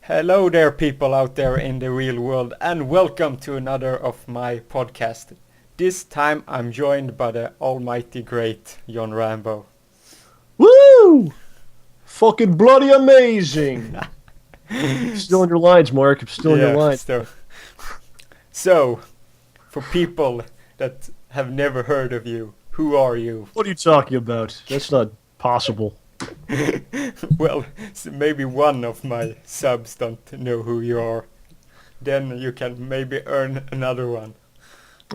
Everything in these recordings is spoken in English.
Hello there, people out there in the real world, and welcome to another of my podcast. This time I'm joined by the almighty great John Rambo. Woo! Fucking bloody amazing! Still in your lines, Mark. I'm still in your lines. So, for people that have never heard of you, who are you? What are you talking about? That's not possible. Well, so maybe one of my subs don't know who you are. Then you can maybe earn another one.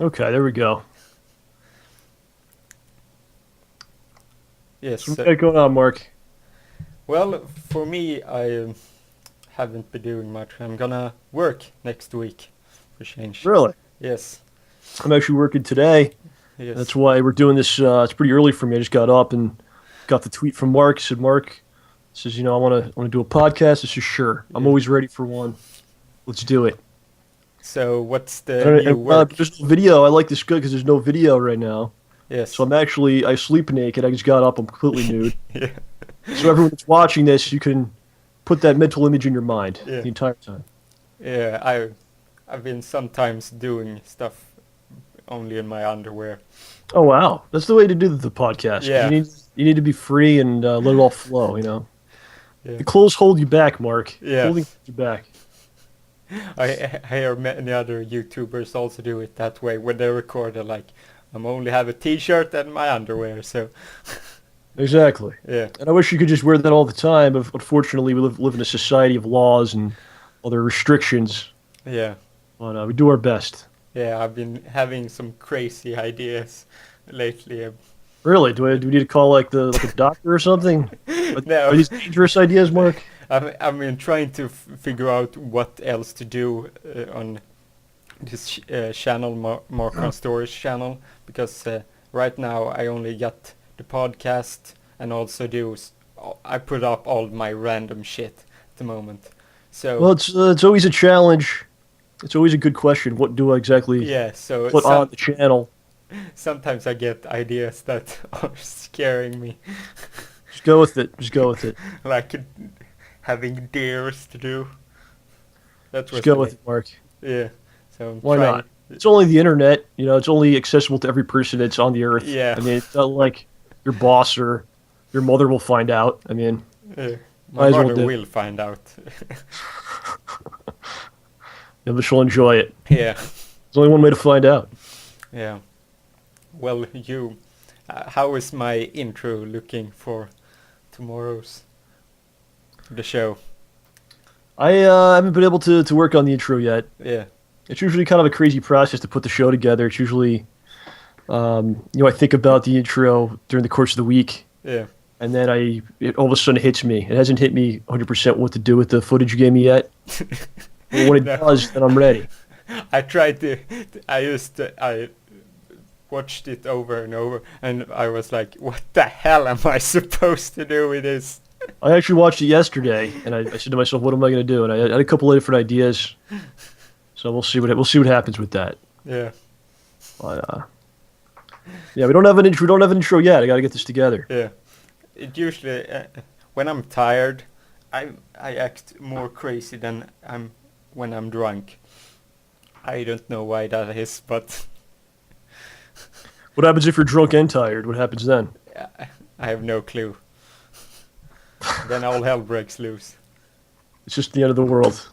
Okay, there we go. Yes. So what got going on, Mark? Well, for me, I haven't been doing much. I'm gonna work next week for change. Really? Yes. I'm actually working today. Yes. That's why we're doing this. It's pretty early for me. I just got up and got the tweet from Mark. Said Mark says, I want to do a podcast. I said, sure. I'm always ready for one. Let's do it. So what's the new work? There's no video. I like this good because there's no video right now. Yes. So I sleep naked. I just got up. I'm completely nude. Yeah. So everyone that's watching this, you can put that mental image in your mind the entire time. Yeah, I've been sometimes doing stuff only in my underwear. Oh wow, that's the way to do the podcast. Yeah. You need to be free and let it all flow. Yeah. The clothes hold you back, Mark. Yeah. Holding you back. I hear many other YouTubers also do it that way when they record. They're like, I'm only have a t-shirt and my underwear. So. Exactly. Yeah. And I wish you could just wear that all the time, but unfortunately we live in a society of laws and other restrictions. Yeah. But we do our best. Yeah, I've been having some crazy ideas lately. Really? Do we need to call like a doctor or something? No. Are these dangerous ideas, Mark? I've been trying to figure out what else to do on this channel, Mark on Stories channel, because right now I only got the podcast and also I put up all my random shit at the moment. So well, it's always a challenge. It's always a good question. What do I exactly put on the channel? Sometimes I get ideas that are scaring me. Just go with it. Like having dares to do. Just go with it, Mark. Yeah. So why not? It's only the internet. It's only accessible to every person that's on the earth. Yeah. I mean, it's not like your boss or your mother will find out. I mean, my mother will find out. Yeah, but she'll enjoy it. Yeah. There's only one way to find out. Yeah. Well, how is my intro looking for tomorrow's the show? I haven't been able to work on the intro yet. Yeah. It's usually kind of a crazy process to put the show together. It's usually, I think about the intro during the course of the week. Yeah. And then it all of a sudden hits me. It hasn't hit me 100% what to do with the footage you gave me yet. But when it does, then I'm ready. I watched it over and over, and I was like, what the hell am I supposed to do with this? I actually watched it yesterday, and I said to myself, what am I going to do? And I had a couple of different ideas. So we'll see what happens with that. Yeah. But, we don't have an intro. We don't have an intro yet. I got to get this together. Yeah. It usually, when I'm tired, I act more crazy than when I'm drunk. I don't know why that is, but... What happens if you're drunk and tired? What happens then? I have no clue. Then all hell breaks loose. It's just the end of the world.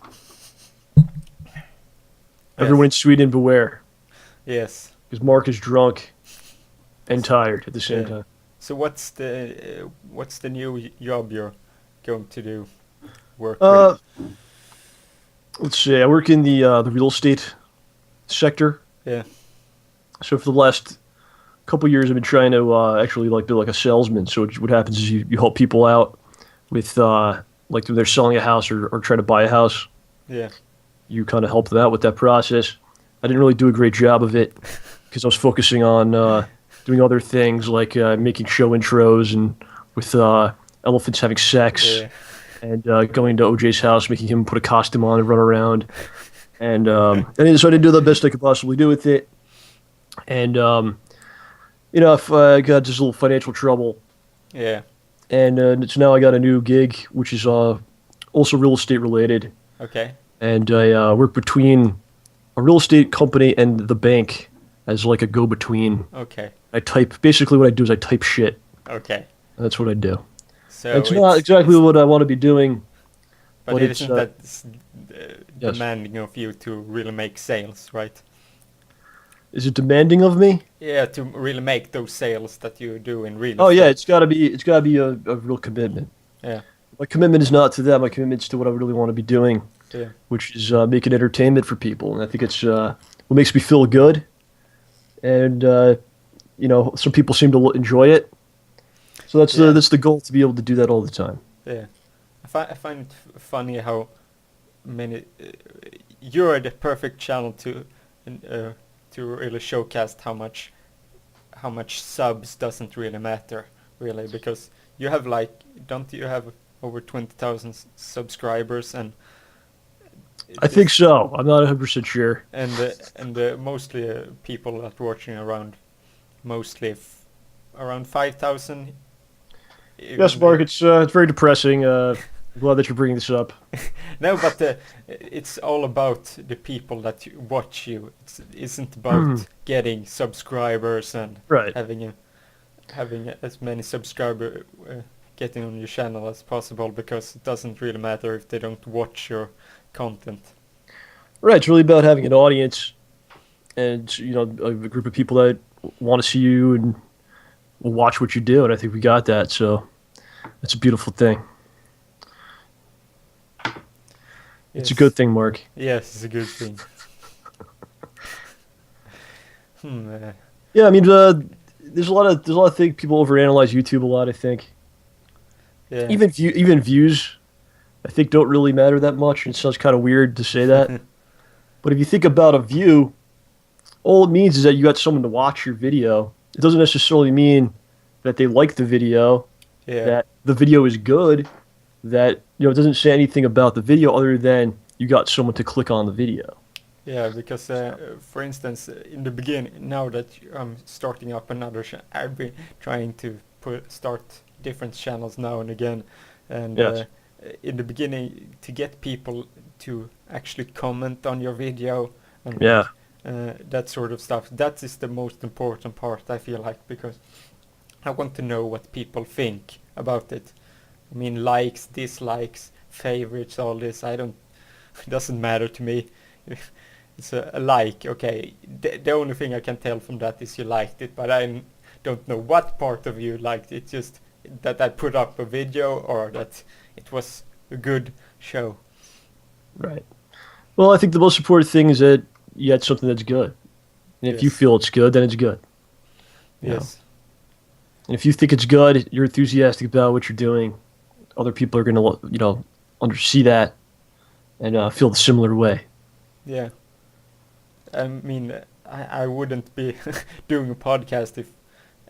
Yes. Everyone in Sweden, beware. Yes. Because Mark is drunk and tired at the same time. So what's the new job you're going to do? Work with? Let's see. I work in the real estate sector. Yeah. So for the last couple of years, I've been trying to actually be like a salesman. So what happens is you help people out with like when they're selling a house or trying to buy a house. Yeah. You kind of help them out with that process. I didn't really do a great job of it because I was focusing on doing other things like making show intros and with elephants having sex and going to OJ's house, making him put a costume on and run around. And so I didn't do the best I could possibly do with it. And, if I got just a little financial trouble. Yeah. And so now I got a new gig, which is also real estate related. Okay. and I work between a real estate company and the bank as like a go-between. Okay. Basically what I do is I type shit. Okay. That's what I do. So It's not exactly it's what I want to be doing, but but it it's isn't that yes. demanding of you to really make sales, right? Is it demanding of me? Yeah, to really make those sales that you do in real Oh yeah, estate. it's got to be a real commitment. Yeah. My commitment is not to that. My commitment is to what I really want to be doing, Yeah. which is making entertainment for people. And I think it's what makes me feel good. And some people seem to enjoy it. So Yeah. that's the goal, to be able to do that all the time. Yeah. I find it funny how many you're the perfect channel to really showcase how much subs doesn't really matter, really, because you have like, don't you have over 20,000 subscribers, and I it think is, so. I'm not 100% sure. and mostly people that watching around mostly around 5,000, Yes, even Mark, the it's very depressing. I'm glad that you're bringing this up. no, but it's all about the people that watch you. It isn't about getting subscribers and Right. having as many subscribers getting on your channel as possible, because it doesn't really matter if they don't watch your content. Right. It's really about having an audience and, a group of people that want to see you and will watch what you do. And I think we got that. So it's a beautiful thing. It's a good Yes, thing, Mark. yes, it's a good thing. Yeah, I mean, there's a lot of things people overanalyze YouTube a lot. I think Yeah, even views, I think don't really matter that much. And it sounds kind of weird to say that, but if you think about a view, all it means is that you got someone to watch your video. It doesn't necessarily mean that they like the video, yeah, that the video is good, that it doesn't say anything about the video other than you got someone to click on the video. yeah. Because, So, for instance, in the beginning, now that I'm starting up another, I've been trying to start different channels now and again, and yes. in the beginning, to get people to actually comment on your video and Yeah. that sort of stuff, that is the most important part, I feel like, because I want to know what people think about it. I mean, likes, dislikes, favorites, all this. I don't. It doesn't matter to me. It's a like. Okay. The only thing I can tell from that is you liked it, but I don't know what part of you liked it. Just that I put up a video, or that it was a good show. Right. Well, I think the most important thing is that you had something that's good. And if you Yes. feel it's good, then it's good. You know. Yes. And if you think it's good, you're enthusiastic about what you're doing. Other people are gonna, see that and feel the similar way. Yeah. I mean, I wouldn't be doing a podcast if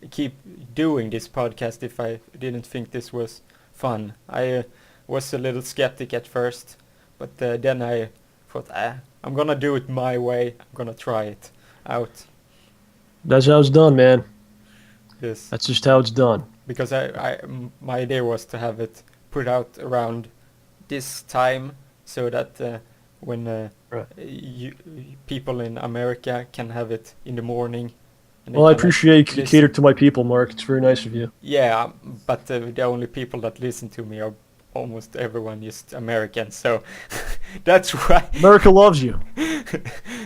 keep doing this podcast if I didn't think this was fun. I was a little skeptic at first, but then I thought, I'm gonna do it my way. I'm gonna try it out. That's how it's done, man. Yes, That's just how it's done. because my idea was to have it put out around this time, so that when Right. people in America can have it in the morning, and they Well, I can appreciate you cater listen. to my people, Mark. It's very nice of you. Yeah, but the only people that listen to me are almost everyone just American, so that's why. America loves you.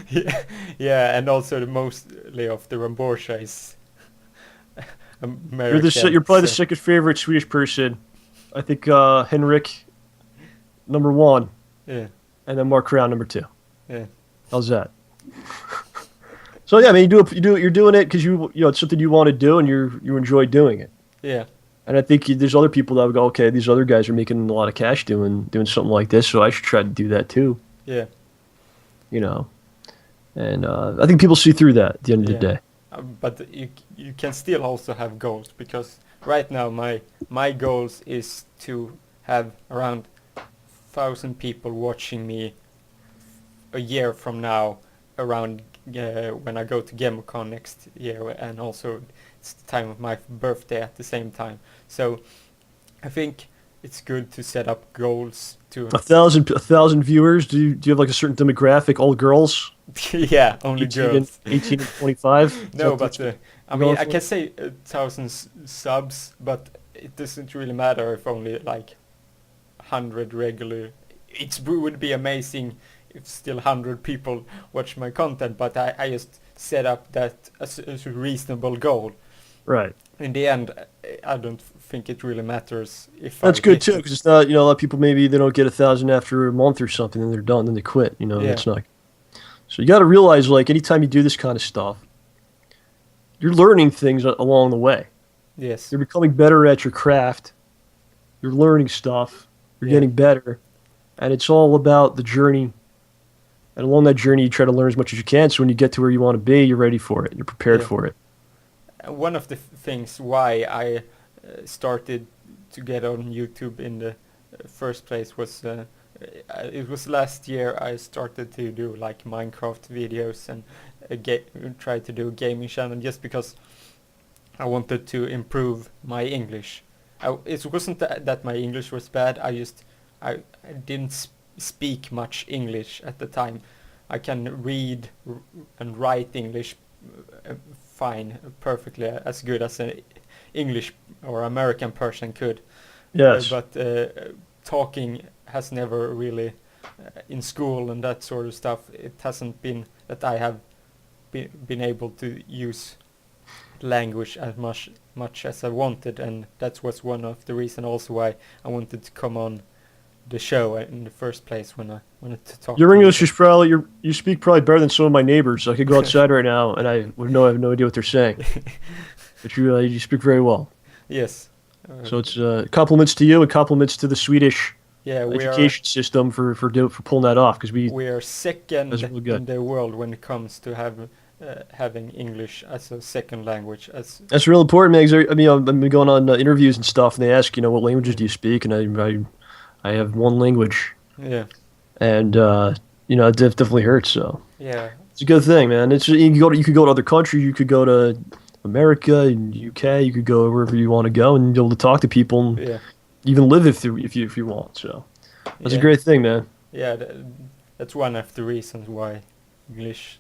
Yeah, yeah, and also the mostly of the Ramborsha is American. You're probably the So second favorite Swedish person. I think Henrik number one, yeah, and then Mark Crown number two. yeah, How's that? So yeah, I mean, you're doing it because it's something you want to do and you enjoy doing it. yeah, And I think there's other people that would go, okay, these other guys are making a lot of cash doing something like this, so I should try to do that too. yeah, You know, and I think people see through that at the end of the yeah. day. But you can still also have goals, because right now my goals is to have around 1,000 people watching me a year from now, around when I go to GamerCon next year, and also it's the time of my birthday at the same time. So I think it's good to set up goals to. 1,000 viewers. Do you have like a certain demographic? All girls, Yeah, only 18 and girls. 18 and 25. Is No, that but what you're I mean, going I for? can say 1,000 subs, but it doesn't really matter if only like 100 regular. It would be amazing if still 100 people watch my content, but I just set up that as a reasonable goal. Right. In the end, I don't think it really matters if I That's good hit too, it. because it's not, a lot of people maybe they don't get 1,000 after a month or something, then they're done, then they quit. Yeah. That's not. So you got to realize, like, anytime you do this kind of stuff, you're learning things along the way. Yes. You're becoming better at your craft. You're learning stuff. You're Yeah. getting better, and it's all about the journey. And along that journey, you try to learn as much as you can. So when you get to where you want to be, you're ready for it. You're prepared Yeah. for it. One of the things why I started to get on YouTube in the first place was it was last year I started to do like Minecraft videos and try to do a gaming channel just because I wanted to improve my English. It wasn't that my English was bad. I didn't speak much English at the time. I can read and write English fine, perfectly as good as an English or American person could. Yes. But talking has never really, in school and that sort of stuff, it hasn't been that I have been able to use language as much as I wanted, and that was one of the reasons also why I wanted to come on the show in the first place when I wanted to talk Your to you English is guys. probably you speak probably better than some of my neighbors. I could go outside right now and I have no idea what they're saying. But you speak very well. Yes. So it's compliments to you and compliments to the Swedish Yeah, education system for pulling that off because we are that's second really in good. the world when it comes to having English as a second language. As That's real important, man. 'Cause I've been going on interviews and stuff, and they ask, what languages do you speak? And I have one language, yeah, and it definitely hurts. So yeah, it's a good thing, man. It's you could go to other countries, you could go to America and UK, you could go wherever you want to go, and be able to talk to people and yeah, even live if you want. So that's a yeah, great thing, man. yeah. That's one of the reasons why English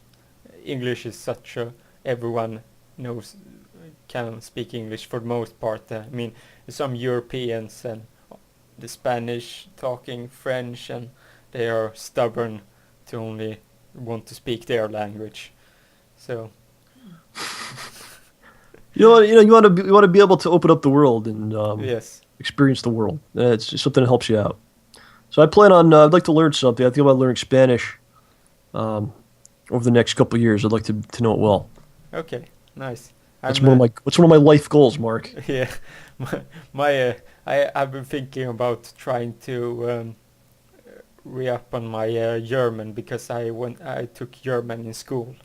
English is such a everyone knows can speak English for the most part. I mean, some Europeans and the Spanish talking French, and they are stubborn to only want to speak their language. So You want to be able to open up the world and yes, experience the world. It's just something that helps you out. So I plan on. I'd like to learn something. I think about learning Spanish um, over the next couple of years. I'd like to know it well. okay, nice. That's I'm one of my life goals, Mark. yeah, my I've been thinking about trying to re-up on my German because I took German in school,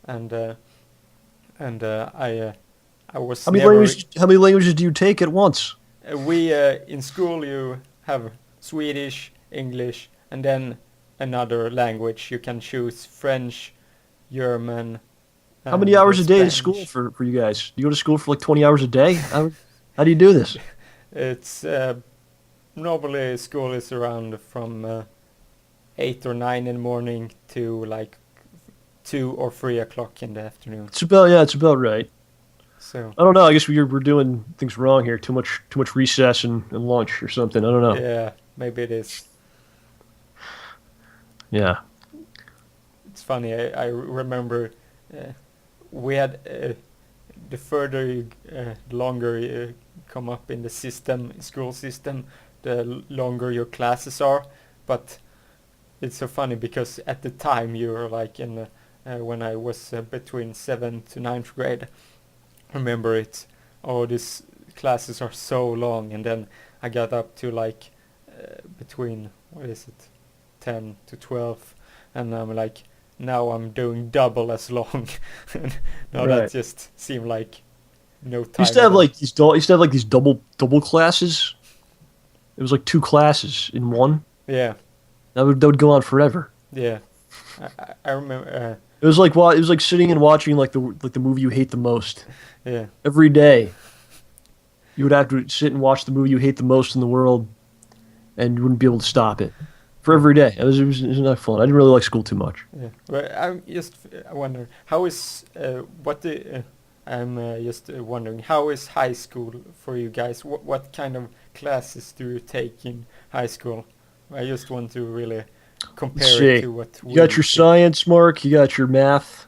and I was never. How many languages do you take at once? We in school you have Swedish, English, and then another language. You can choose French, German, How many and hours a day is school Spanish. for you guys? Do you go to school for like 20 hours a day? How do you do this? It's normally school is around from 8 or 9 in the morning to like 2 or 3 o'clock in the afternoon. It's about right. So I don't know. I guess we're doing things wrong here. Too much recess and lunch or something. I don't know. yeah, maybe it is. Yeah. It's funny. I remember uh, we had the further you, the longer you come up in the school system, the longer your classes are. But it's so funny because at the time you were like when I was between 7th to 9th grade. Remember it. Oh, these classes are so long, and then I got up to like between what is it, 10 to 12, and I'm like now I'm doing double as long. And now that Right. just seemed like no Used time to at have all. like these double classes. It was like two classes in one. Yeah, That would go on forever. yeah. I remember. It was like sitting and watching like the movie you hate the most Yeah, every day. You would have to sit and watch the movie you hate the most in the world, and you wouldn't be able to stop it for every day. It was not fun. I didn't really like school too much. Yeah, but I'm just wondering how is what the I'm just wondering how is high school for you guys? What kind of classes do you take in high school? I just want to really Let's compare it see. to what You we got your used to. science, Mark. You got your math.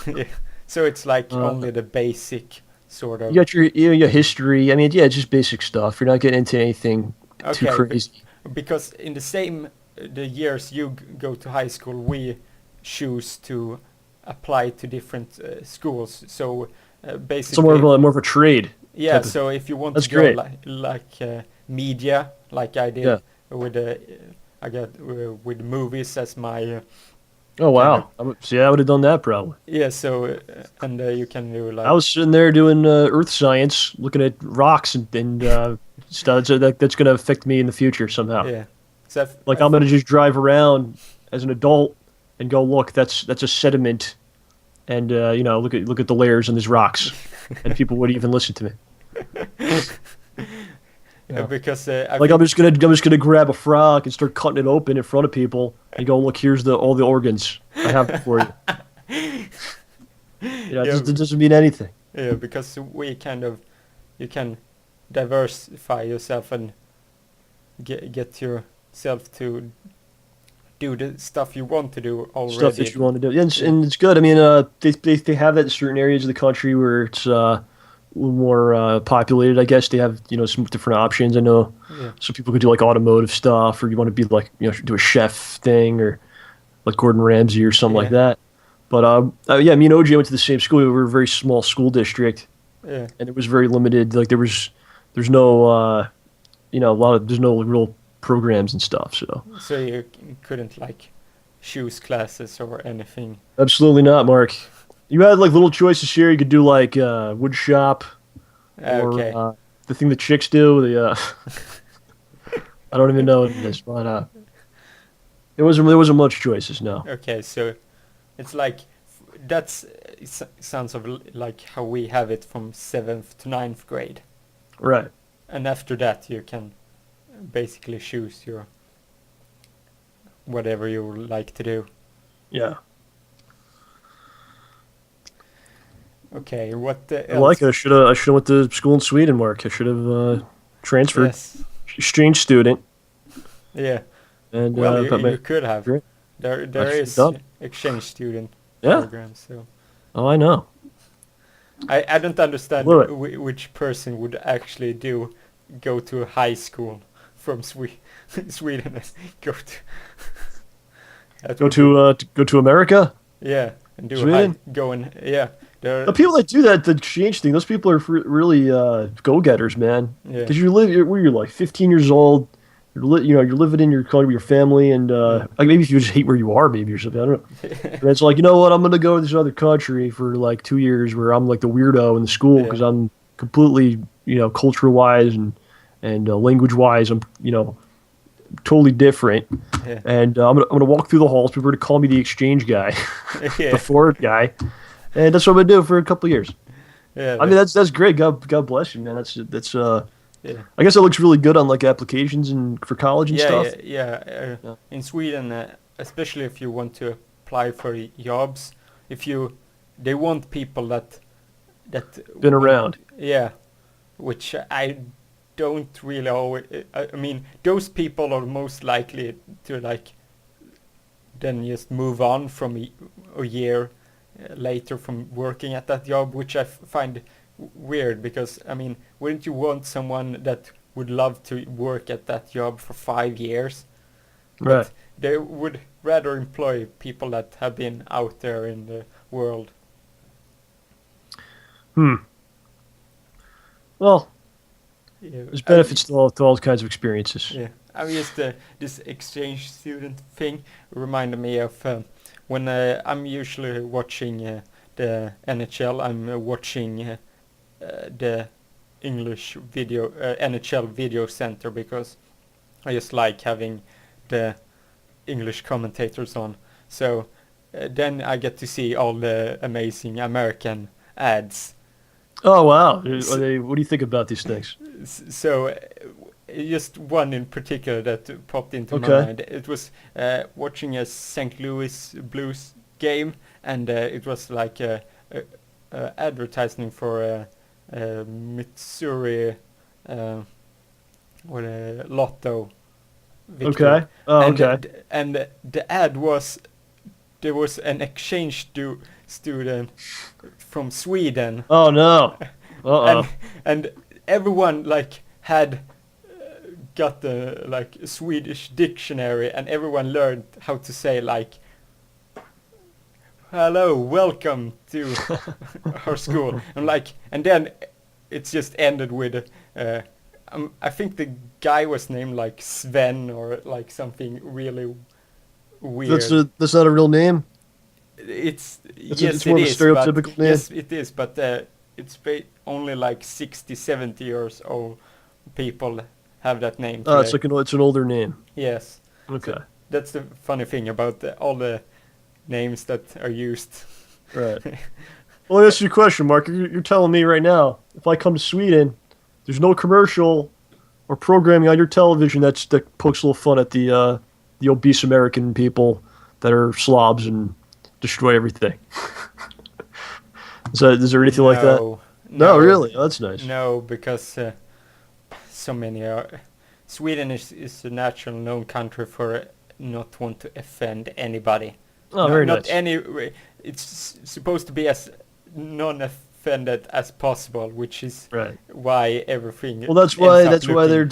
Yeah. So it's like Uh, only the basic sort you of. got your history. I mean, yeah, it's just basic stuff. You're not getting into anything too Okay, crazy. because in the same the years you go to high school, we choose to apply to different schools. So It's more basically, of a trade yeah. type of thing. So if you want to That's go great. like media, like I Yeah. did with I got with movies as my Oh kind of wow. See, I would have done that probably. yeah. So and you can do I like was sitting there doing earth science, looking at rocks and stuff that's going to affect me in the future somehow. yeah. So Like I'm going to just drive around as an adult and go, look, that's a sediment, and look at the layers on these rocks, and people would even listen to me. You know, because I like think I'm just gonna grab a frog and start cutting it open in front of people and go, look, here's the all the organs I have for you. yeah. It doesn't mean anything. Yeah, because we kind of you can diversify yourself and get yourself to do the stuff you want to do Stuff that already. you want to do. Yeah, Yeah, and it's good. I mean, they have that in certain areas of the country where it's a little more populated. I guess they have some different options. I know yeah, some people could do like automotive stuff, or you want to be like do a chef thing, or like Gordon Ramsay or something like yeah, that. But yeah, me and OJ went to the same school. We were a very small school district, yeah. and it was very limited. Like there's no there's no real programs and stuff. So So you couldn't like choose classes or anything. absolutely not, Mark. You had like little choices here. You could do like wood shop or Okay, the thing that chicks do. The I don't even know what it is, but there wasn't much choices. No. okay. So it's like that's sounds of like how we have it from 7th to 9th grade, Right. and after that you can basically choose your whatever you like to do. Yeah. Okay, what I like else? it. I should have went to school in Sweden, Mark. I should have transferred, Yes, exchange student, yeah. and Well, got my you could have. degree. I There should have is done. exchange student Yeah. programs. So Oh, I know. I don't understand Blew it. which person would actually go to high school from Sweden and go to that Go would be to America, yeah and do Sweden. yeah there The people that do that, the exchange thing, those people are really go-getters, man. yeah Because where you're like 15 years old, you're living in your country with your family, and yeah like maybe if you just hate where you are, maybe or something. I don't know. And it's like, you know what? I'm gonna go to this other country for like 2 years, where I'm like the weirdo in the school yeah because I'm completely, culture-wise and language-wise, I'm totally different. yeah And I'm gonna walk through the halls. People are gonna call me the exchange guy, the yeah forward guy, and that's what I'm gonna do for a couple of years. yeah I mean, that's great. God bless you, man. That's yeah I guess it looks really good on like applications and for college and yeah stuff. Yeah. in Sweden especially if you want to apply for jobs if you they want people that Been want around. yeah which I don't really always. I mean, those people are most likely to like then just move on from a year later from working at that job, which I find weird because I mean, wouldn't you want someone that would love to work at that job for 5 years? Right. But they would rather employ people that have been out there in the world. Hmm. Well, Yeah, there's benefits to all kinds of experiences. yeah, I mean, just this exchange student thing reminded me of when I'm usually watching the NHL. I'm watching the English video NHL video center because I just like having the English commentators on. So then I get to see all the amazing American ads. Oh wow. S- What do you think about these things? So just one in particular that popped into my Okay. mind. It was watching a St. Louis Blues game, and it was like a advertising for a Missouri what a lotto victory, Okay. Oh, and okay. the ad was there was an exchange student from Sweden, Oh no. and Uh-oh. and everyone like had got the like Swedish dictionary, and everyone learned how to say like hello, welcome to our school, and like, and then it's just ended with I think the guy was named like Sven or like something really weird. That's not a real name. It's It's yes, more it of a is, but stereotypical name. yes, it is, but it's only like 60, 70 years old people have that name Oh, it's today. like it's an older name. Yes, Okay. so that's the funny thing about all the names that are used. Right. Well, let me ask you a question, Mark. You're telling me right now, if I come to Sweden, there's no commercial or programming on your television that pokes a little fun at the obese American people that are slobs and destroy everything. Is there anything like that? No, No, no, really. Oh, that's nice. no, because so many are. Sweden is a natural known country for not want to offend anybody. Oh, No, very not nice. any. It's supposed to be as non-offended as possible, which is Right. why everything Well, that's ends why up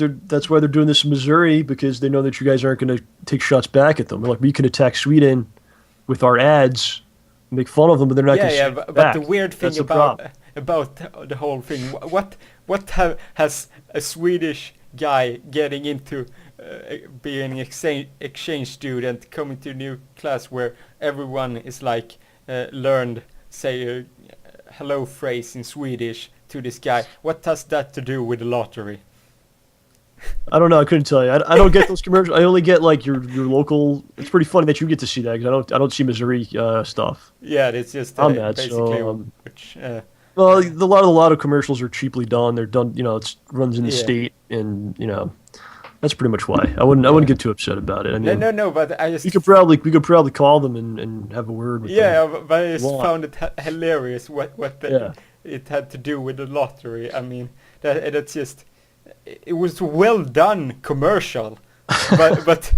looking. that's why they're doing this in Missouri because they know that you guys aren't going to take shots back at them. They're like, we can attack Sweden with our ads, make fun of them, but they're not Yeah, going to yeah, say it but the back. weird That's thing the problem. about the whole thing, has a Swedish guy getting into being exchange student coming to a new class where everyone is like learned say a hello phrase in Swedish to this guy. What has that to do with the lottery? I don't know. I couldn't tell you. I don't get those commercials. I only get like your local. It's pretty funny that you get to see that because I don't see Missouri stuff. Yeah, it's just I'm mad. basically So which well, uh, a lot of commercials are cheaply done. They're done. It runs in the yeah, state, and that's pretty much why. I wouldn't yeah. get too upset about it. I No, mean, no, no, but I just we could probably call them and have a word with them. yeah, but I If you just want. found it hilarious Yeah. it had to do with the lottery. I mean, that's just it was well done commercial, but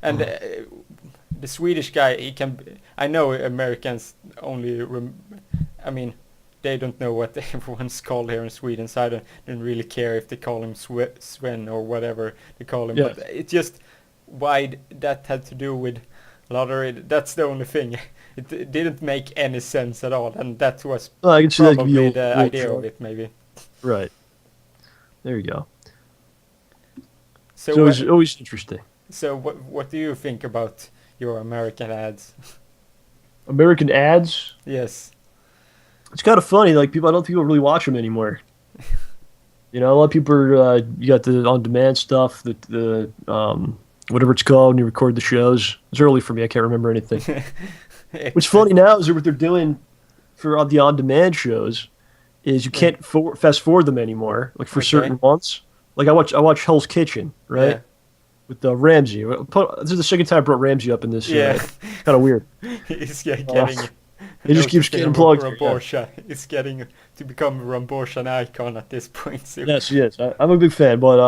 and the Swedish guy he can. I know Americans only. I mean, they don't know what everyone's called here in Sweden, so I don't really care if they call him Sven or whatever they call him. Yeah. But it's just why that had to do with lottery. That's the only thing. It didn't make any sense at all, and that was Oh, I can see that could be probably a the little idea of jarring. it, maybe. Right. There you go. So, So it's always interesting. so what do you think about your American ads? American ads. Yes. It's kind of funny. Like I don't think people really watch them anymore. A lot of people are. You got the on-demand stuff, the whatever it's called when you record the shows. It's early for me. I can't remember anything. What's funny now is that what they're doing for the on-demand shows is you Yeah. can't fast forward them anymore. Like for Okay. certain ones. Like I watch Hell's Kitchen, right? Yeah. With Ramsey. This is the second time I brought Ramsey up in this. Yeah. Kind of weird. He's getting. He just keeps getting plugged. Yeah. Ramborsha. It's getting to become a Ramborshan icon at this point. So. Yes, yes. I'm a big fan, but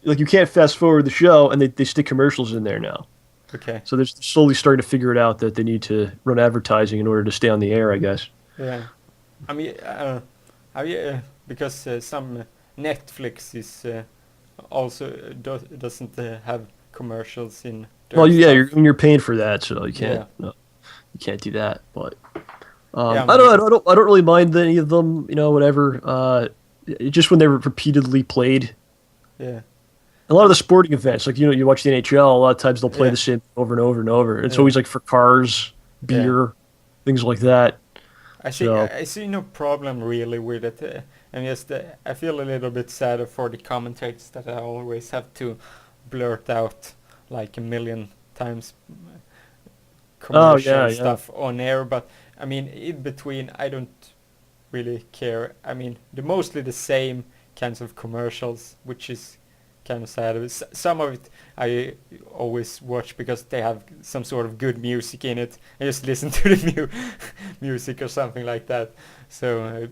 like you can't fast forward the show, and they stick commercials in there now. Okay. So they're slowly starting to figure it out that they need to run advertising in order to stay on the air, I guess. Yeah. I mean, because some Netflix is also doesn't have commercials in. Their Well, yeah, stuff. you're paying for that, so you can't Yeah. no, you can't do that. But Yeah, I don't really mind any of them. Whatever. Just when they were repeatedly played. Yeah. A lot of the sporting events, like you watch the NHL, a lot of times they'll play Yeah. the same over and over and over. It's Yeah. always like for cars, beer, things like that. I see. So I see no problem really with it. And just I feel a little bit sad for the commentators that I always have to blurt out like a million times commercial yeah. stuff on air. But I mean, in between, I don't really care. I mean, they're mostly the same kinds of commercials, which is kind of sad. Some of it I always watch because they have some sort of good music in it. I just listen to the music or something like that. So,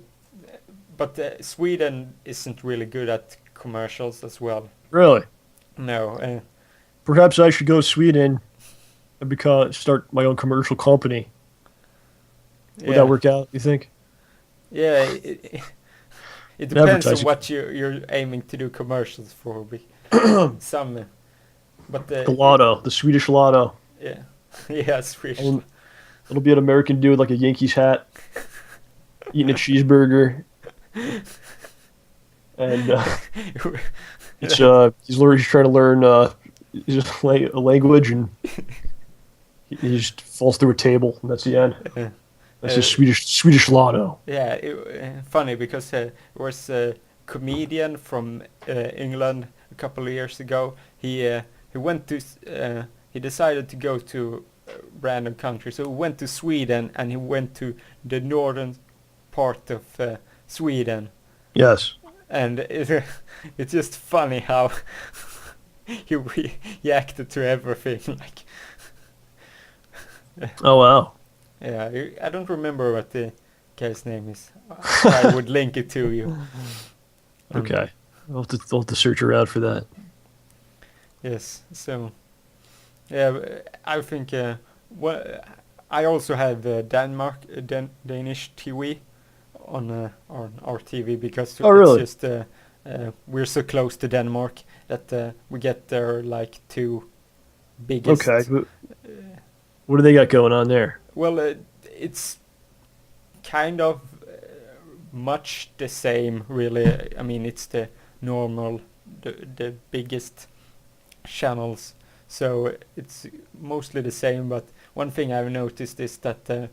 but Sweden isn't really good at commercials as well. Really? No. Perhaps I should go to Sweden and start my own commercial company. Would that work out, you think? Yeah, it depends on Advertising. what you're aiming to do commercials for. Some, but The lotto, the Swedish lotto. yeah, yeah, Swedish. It'll be an American dude like a Yankees hat, eating a cheeseburger, and he's trying to learn a language, and he just falls through a table, and that's the end. That's a Swedish lotto. Yeah, funny because there was a comedian from England a couple of years ago. He went to he decided to go to random country, so he went to Sweden and he went to the northern part of Sweden. Yes. And it's just funny how he reacted to everything. Like, oh wow. yeah, I don't remember what the guy's name is. I would link it to you. Okay. I'll have to search around for that. Yes, so yeah, I think I also have Danish TV on our TV because really? it's just we're so close to Denmark that we get their like two biggest. Okay. What do they got going on there? Well, it's kind of much the same, really. I mean, it's the normal, the biggest channels, so it's mostly the same. But one thing I've noticed is that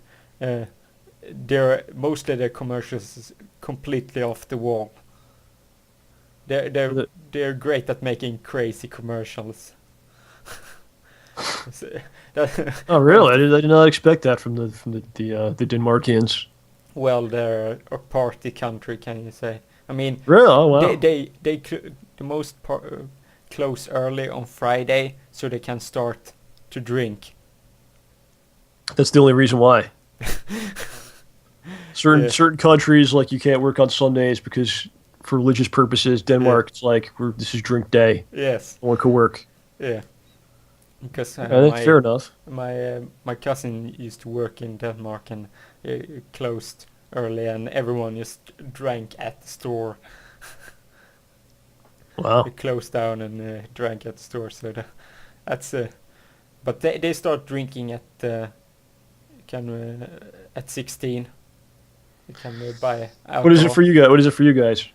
mostly the commercials is completely off the wall. They're great at making crazy commercials. Oh, really? I did not expect that from the Denmarkians. Well, they're a party country, can you say? I mean, really? Oh, wow. they the most close early on Friday, so they can start to drink. That's the only reason why. Certain countries, like, you can't work on Sundays because for religious purposes. Denmark, it's like this is drink day. Yes. No one could work. Yeah. Because that's fair enough. My cousin used to work in Denmark and closed early, and everyone just drank at the store. Wow. They closed down and drank at the store. So that's but they start drinking at at 16. You can buy alcohol. What is it for you guys? What is it for you guys?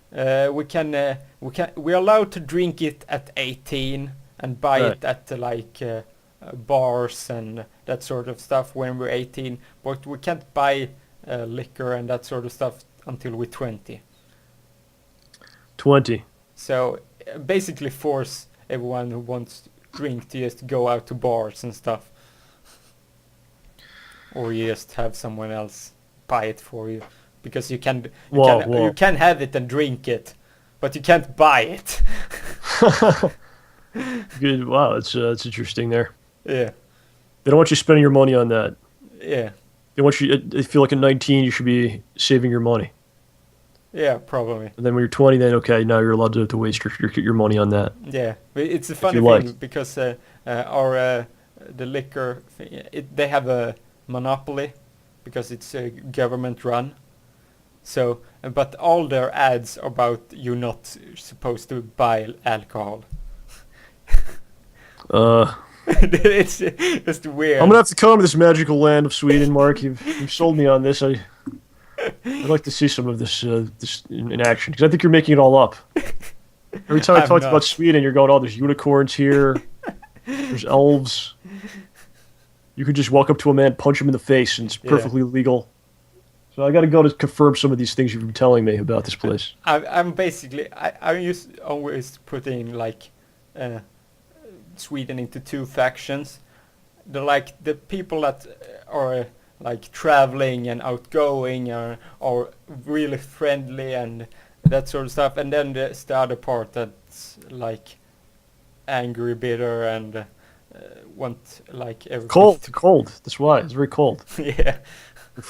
We're allowed to drink it at 18 and buy it at bars and that sort of stuff when we're 18, but we can't buy liquor and that sort of stuff until we're 20. 20. So basically force everyone who wants to drink to just go out to bars and stuff. Or you just have someone else buy it for you. Because you can have it and drink it, but you can't buy it. Good. Wow, that's interesting there. Yeah. They don't want you spending your money on that. Yeah. They feel like at 19 you should be saving your money. Yeah, probably. And then when you're 20, then okay, now you're allowed to waste your money on that. Yeah, it's a funny thing because the liquor, they have a monopoly because it's government run. So, but all their ads are about you not supposed to buy alcohol. It's just weird. I'm gonna have to come to this magical land of Sweden, Mark. You've sold me on this. I'd like to see some of this in action because I think you're making it all up. Every time I talk about Sweden, you're going, "Oh, there's unicorns here. There's elves. You could just walk up to a man, punch him in the face, and it's perfectly legal." So I got to go to confirm some of these things you've been telling me about this place. I'm basically I'm always putting like Sweden into two factions. They're like the people that are like traveling and outgoing or really friendly and that sort of stuff, and then there's the other part that's like angry, bitter, and want like everything to Cold. That's why it's very cold. yeah,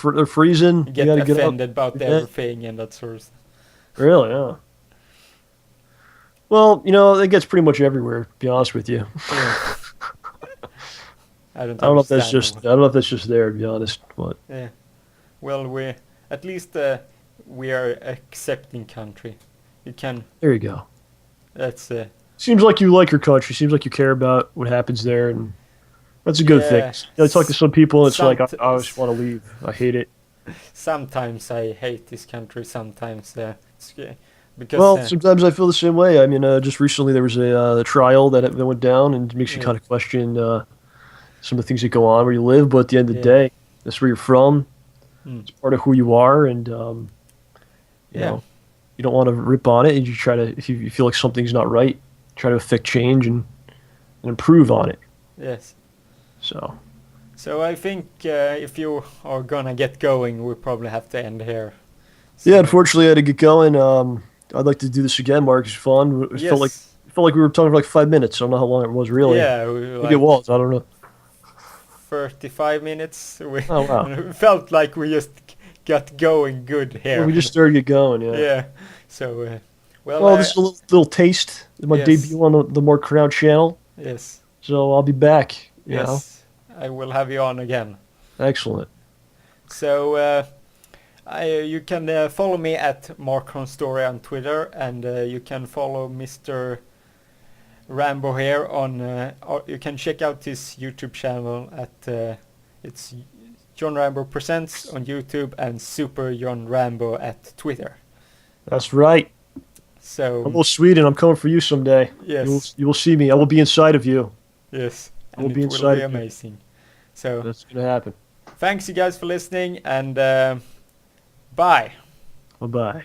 They're freezing. You get gotta get out. offended about Yeah. everything and that sort of stuff. Really? Yeah. Well, you know, it gets pretty much everywhere. To be honest with you, Yeah. I don't I don't know if that's understand. just. I don't know if that's just there. To be honest, but Yeah. Well, we at least we are accepting country. You can. there you go. That's Seems like you like your country. Seems like you care about what happens there, and that's a good thing. yeah. You know, I talk to some people, and it's like I just Somet- want to leave. I hate it. Sometimes I hate this country. Sometimes it's because Well, sometimes I feel the same way. I mean, just recently there was a trial that went down, and it makes you yeah, kind of question some of the things that go on where you live. But at the end of the yeah, day, that's where you're from. mm, It's part of who you are, and you yeah, know, you don't want to rip on it. And you try to, if you feel like something's not right, try to affect change and improve on it. yes. So, So I think if you are gonna get going, we probably have to end here. yeah, So, unfortunately, I had to get going. I'd like to do this again, Mark. It's fun. yes. It felt like we were talking for like 5 minutes. I don't know how long it was really. I Yeah, we think it like was. I don't know. 35 minutes. We Oh wow. felt like we just got going good here. Well, we just started to get going. Yeah. yeah. So well, Well, this is a little taste of my yes. debut on the More Crown channel. yes, So I'll be back. You know. yes, I will have you on again. Excellent. So you can follow me at Markron Story on Twitter, and you can follow Mr. Rambo here on. You can check out his YouTube channel at it's John Rambo Presents on YouTube and Super John Rambo at Twitter. That's right. So Hello, Sweden. I'm coming for you someday. yes, You will see me. I will be inside of you. yes, I will and be it will inside be of you. amazing. So That's gonna happen. thanks you guys for listening, and bye. Bye bye.